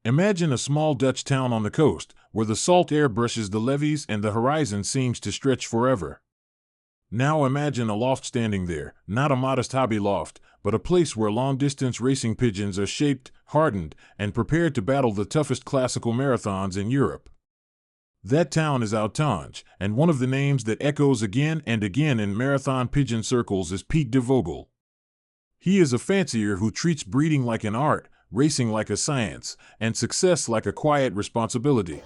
Imagine a small Dutch town on the coast, where the salt air brushes the levees and the horizon seems to stretch forever. Now imagine a loft standing there, not a modest hobby loft, but a place where long-distance racing pigeons are shaped, hardened, and prepared to battle the toughest classical marathons in Europe. That town is Oud-Tange, and one of the names that echoes again and again in marathon pigeon circles is Piet De Vogel. He is a fancier who treats breeding like an art, racing like a science, and success like a quiet responsibility.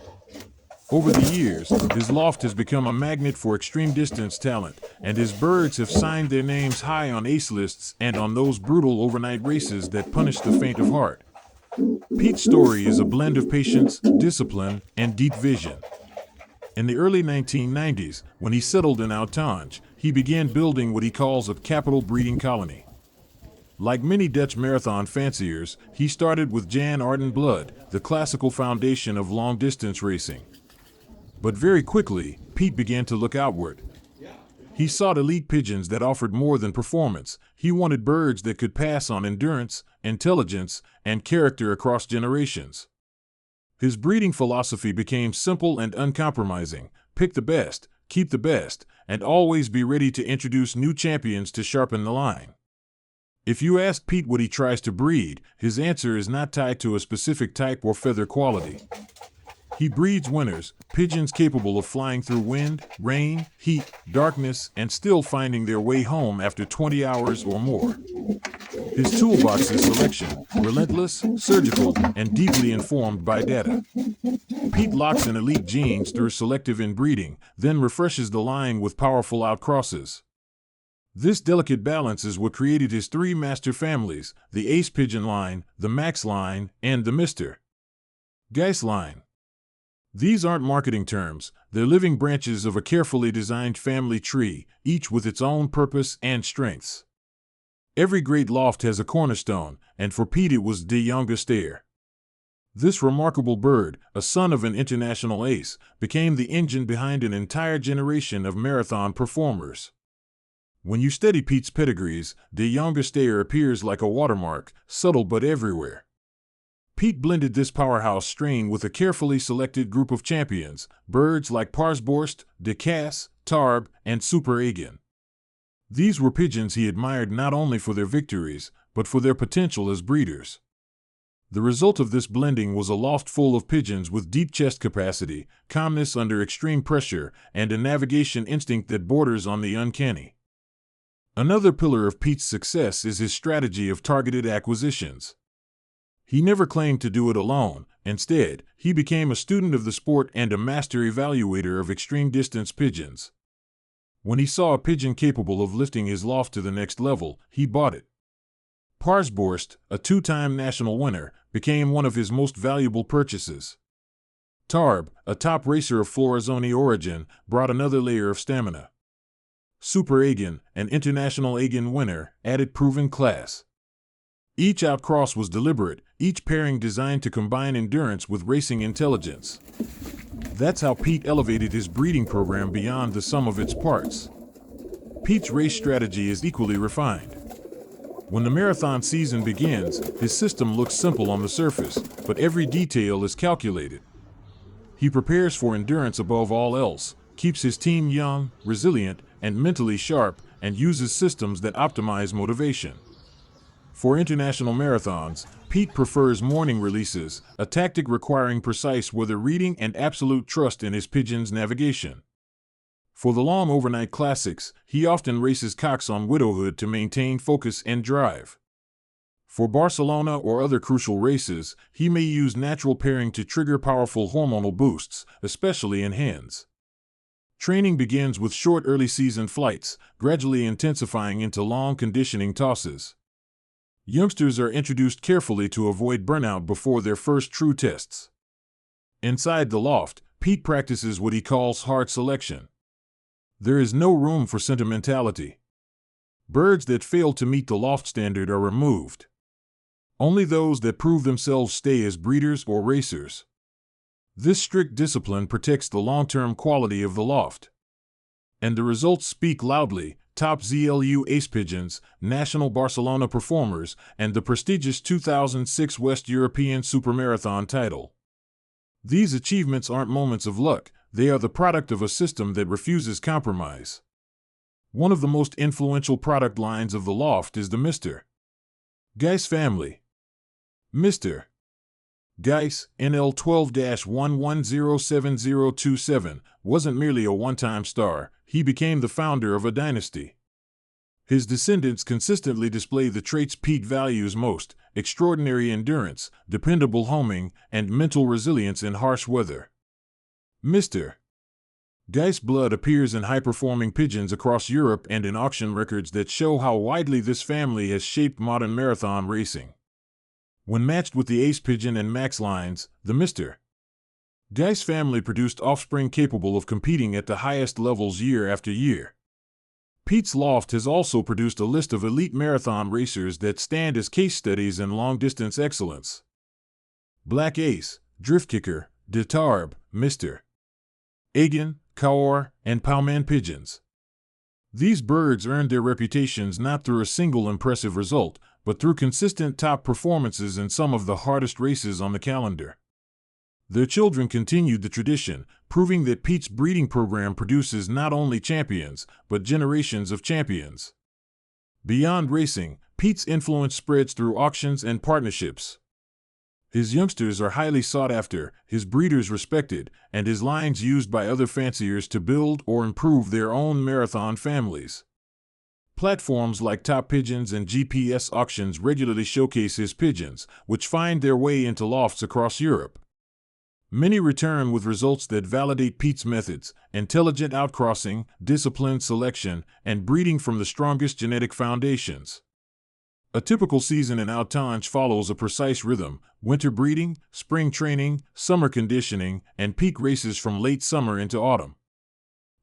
Over the years, his loft has become a magnet for extreme distance talent, and his birds have signed their names high on ace lists and on those brutal overnight races that punish the faint of heart. Pete's story is a blend of patience, discipline, and deep vision. In the early 1990s, when he settled in Oud-Tange, he began building what he calls a capital breeding colony. Like many Dutch marathon fanciers, he started with Jan Arden Blood, the classical foundation of long-distance racing. But very quickly, Piet began to look outward. He sought elite pigeons that offered more than performance. He wanted birds that could pass on endurance, intelligence, and character across generations. His breeding philosophy became simple and uncompromising: pick the best, keep the best, and always be ready to introduce new champions to sharpen the line. If you ask Piet what he tries to breed, his answer is not tied to a specific type or feather quality. He breeds winners, pigeons capable of flying through wind, rain, heat, darkness, and still finding their way home after 20 hours or more. His toolbox is selection, relentless, surgical, and deeply informed by data. Piet locks in elite genes through selective inbreeding, then refreshes the line with powerful outcrosses. This delicate balance is what created his three master families: the Ace Pigeon line, the Max line, and the Mister Gijs line. These aren't marketing terms, they're living branches of a carefully designed family tree, each with its own purpose and strengths. Every great loft has a cornerstone, and for Piet it was De Vogel. This remarkable bird, a son of an international ace, became the engine behind an entire generation of marathon performers. When you study Piet's pedigrees, De Vogel appears like a watermark, subtle but everywhere. Piet blended this powerhouse strain with a carefully selected group of champions, birds like Parsborst, De Cas, Tarb, and Super Pigeon. These were pigeons he admired not only for their victories, but for their potential as breeders. The result of this blending was a loft full of pigeons with deep chest capacity, calmness under extreme pressure, and a navigation instinct that borders on the uncanny. Another pillar of Piet's success is his strategy of targeted acquisitions. He never claimed to do it alone. Instead, he became a student of the sport and a master evaluator of extreme distance pigeons. When he saw a pigeon capable of lifting his loft to the next level, he bought it. Parsborst, a two-time national winner, became one of his most valuable purchases. Tarb, a top racer of Florizone origin, brought another layer of stamina. Super Pigeon, an international Pigeon winner, added proven class. Each outcross was deliberate, each pairing designed to combine endurance with racing intelligence. That's how Piet elevated his breeding program beyond the sum of its parts. Piet's race strategy is equally refined. When the marathon season begins, his system looks simple on the surface, but every detail is calculated. He prepares for endurance above all else, keeps his team young, resilient, and mentally sharp, and uses systems that optimize motivation. For international marathons, Piet prefers morning releases, a tactic requiring precise weather reading and absolute trust in his pigeon's navigation. For the long overnight classics, he often races cocks on widowhood to maintain focus and drive. For Barcelona or other crucial races, he may use natural pairing to trigger powerful hormonal boosts, especially in hens. Training begins with short early season flights, gradually intensifying into long conditioning tosses. Youngsters are introduced carefully to avoid burnout before their first true tests. Inside the loft, Piet practices what he calls hard selection. There is no room for sentimentality. Birds that fail to meet the loft standard are removed. Only those that prove themselves stay as breeders or racers. This strict discipline protects the long-term quality of the loft. And the results speak loudly: top ZLU ace pigeons, national Barcelona performers, and the prestigious 2006 West European Supermarathon title. These achievements aren't moments of luck, they are the product of a system that refuses compromise. One of the most influential product lines of the loft is the Mister Gijs family. Mister Gijs, NL 12-1107027, wasn't merely a one-time star, he became the founder of a dynasty. His descendants consistently display the traits Piet values most: extraordinary endurance, dependable homing, and mental resilience in harsh weather. Mister Gijs blood appears in high-performing pigeons across Europe and in auction records that show how widely this family has shaped modern marathon racing. When matched with the ace pigeon and max lines, the Mister Gijs family produced offspring capable of competing at the highest levels year after year. Piet's loft has also produced a list of elite marathon racers that stand as case studies in long-distance excellence. Black Ace, Driftkicker, De Tarb, Mister Pigeon, Kaor, and Pauwman pigeons. These birds earned their reputations not through a single impressive result, but through consistent top performances in some of the hardest races on the calendar. Their children continued the tradition, proving that Piet's breeding program produces not only champions, but generations of champions. Beyond racing, Piet's influence spreads through auctions and partnerships. His youngsters are highly sought after, his breeders respected, and his lines used by other fanciers to build or improve their own marathon families. Platforms like Top Pigeons and GPS auctions regularly showcase his pigeons, which find their way into lofts across Europe. Many return with results that validate Piet's methods: intelligent outcrossing, disciplined selection, and breeding from the strongest genetic foundations. A typical season in Outanche follows a precise rhythm: winter breeding, spring training, summer conditioning, and peak races from late summer into autumn.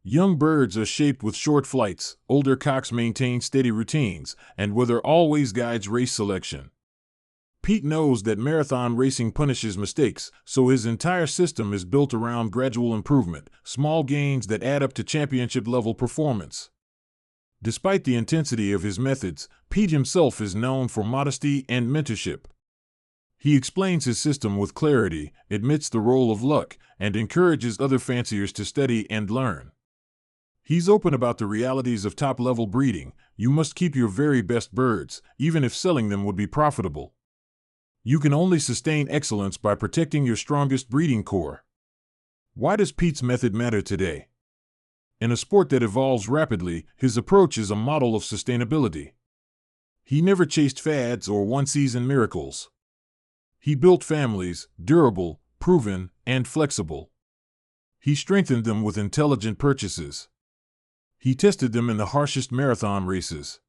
Young birds are shaped with short flights, older cocks maintain steady routines, and weather always guides race selection. Piet knows that marathon racing punishes mistakes, so his entire system is built around gradual improvement, small gains that add up to championship-level performance. Despite the intensity of his methods, Piet himself is known for modesty and mentorship. He explains his system with clarity, admits the role of luck, and encourages other fanciers to study and learn. He's open about the realities of top-level breeding. You must keep your very best birds, even if selling them would be profitable. You can only sustain excellence by protecting your strongest breeding core. Why does Piet's method matter today? In a sport that evolves rapidly, his approach is a model of sustainability. He never chased fads or one-season miracles. He built families, durable, proven, and flexible. He strengthened them with intelligent purchases. He tested them in the harshest marathon races.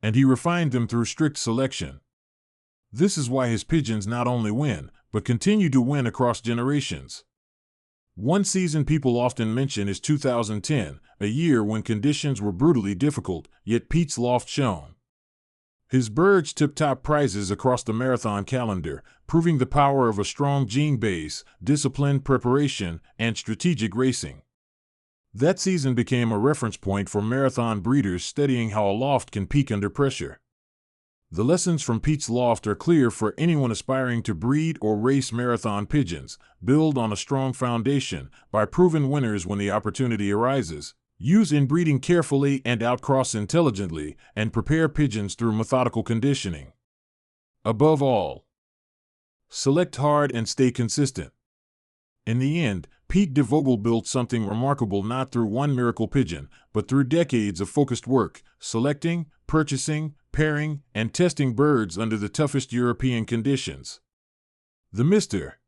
And he refined them through strict selection. This is why his pigeons not only win, but continue to win across generations. One season people often mention is 2010, a year when conditions were brutally difficult, yet Piet's loft shone. His birds took top prizes across the marathon calendar, proving the power of a strong gene base, disciplined preparation, and strategic racing. That season became a reference point for marathon breeders studying how a loft can peak under pressure. The lessons from Piet's loft are clear for anyone aspiring to breed or race marathon pigeons: build on a strong foundation, by proven winners when the opportunity arises, use inbreeding carefully and outcross intelligently, and prepare pigeons through methodical conditioning. Above all, select hard and stay consistent. In the end, Piet De Vogel built something remarkable not through one miracle pigeon, but through decades of focused work, selecting, purchasing, pairing, and testing birds under the toughest European conditions. The Mister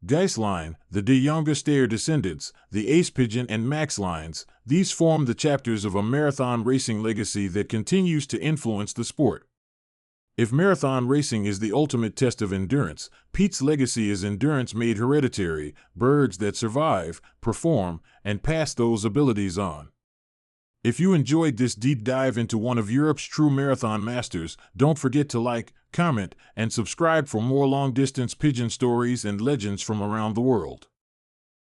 Gijs line, the De Jonge descendants, the Ace Pigeon and Max lines, these form the chapters of a marathon racing legacy that continues to influence the sport. If marathon racing is the ultimate test of endurance, Piet's legacy is endurance made hereditary: birds that survive, perform, and pass those abilities on. If you enjoyed this deep dive into one of Europe's true marathon masters, don't forget to like, comment, and subscribe for more long-distance pigeon stories and legends from around the world.